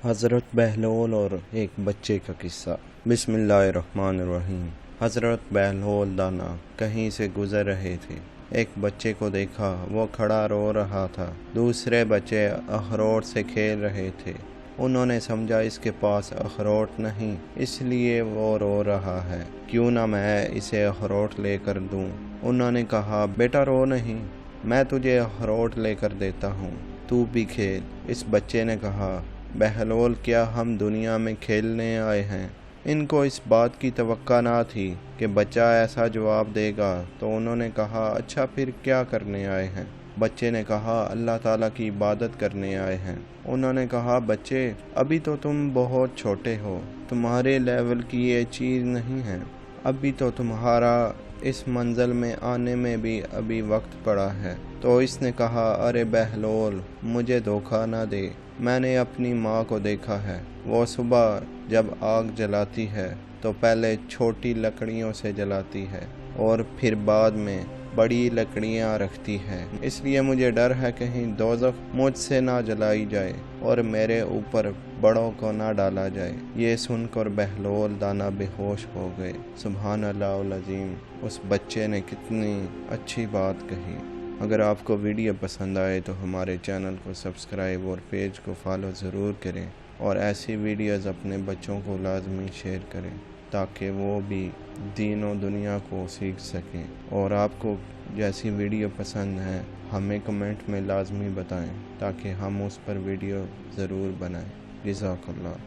حضرت بہلول اور ایک بچے کا قصہ۔ بسم اللہ الرحمن الرحیم۔ حضرت بہلول دانا کہیں سے گزر رہے تھے۔ ایک بچے کو دیکھا، وہ کھڑا رو رہا تھا۔ دوسرے بچے اخروٹ سے کھیل رہے تھے۔ انہوں نے سمجھا اس کے پاس اخروٹ نہیں، اس لیے وہ رو رہا ہے، کیوں نہ میں اسے اخروٹ لے کر دوں۔ انہوں نے کہا، بیٹا رو نہیں، میں تجھے اخروٹ لے کر دیتا ہوں، تو بھی کھیل۔ اس بچے نے کہا، بہلول، کیا ہم دنیا میں کھیلنے آئے ہیں؟ ان کو اس بات کی توقع نہ تھی کہ بچہ ایسا جواب دے گا، تو انہوں نے کہا، اچھا پھر کیا کرنے آئے ہیں؟ بچے نے کہا، اللہ تعالیٰ کی عبادت کرنے آئے ہیں۔ انہوں نے کہا، بچے، ابھی تو تم بہت چھوٹے ہو، تمہارے لیول کی یہ چیز نہیں ہے، ابھی تو تمہارا اس منزل میں آنے میں بھی ابھی وقت پڑا ہے۔ تو اس نے کہا، ارے بہلول، مجھے دھوکہ نہ دے، میں نے اپنی ماں کو دیکھا ہے، وہ صبح جب آگ جلاتی ہے تو پہلے چھوٹی لکڑیوں سے جلاتی ہے اور پھر بعد میں بڑی لکڑیاں رکھتی ہے، اس لیے مجھے ڈر ہے کہیں دوزخ مجھ سے نہ جلائی جائے اور میرے اوپر بڑوں کو نہ ڈالا جائے۔ یہ سن کر بہلول دانا بے ہوش ہو گئے۔ سبحان اللہ العظیم، اس بچے نے کتنی اچھی بات کہی۔ اگر آپ کو ویڈیو پسند آئے تو ہمارے چینل کو سبسکرائب اور پیج کو فالو ضرور کریں، اور ایسی ویڈیوز اپنے بچوں کو لازمی شیئر کریں تاکہ وہ بھی دین و دنیا کو سیکھ سکیں۔ اور آپ کو جیسی ویڈیو پسند ہے ہمیں کمنٹ میں لازمی بتائیں تاکہ ہم اس پر ویڈیو ضرور بنائیں۔ جزاک اللہ۔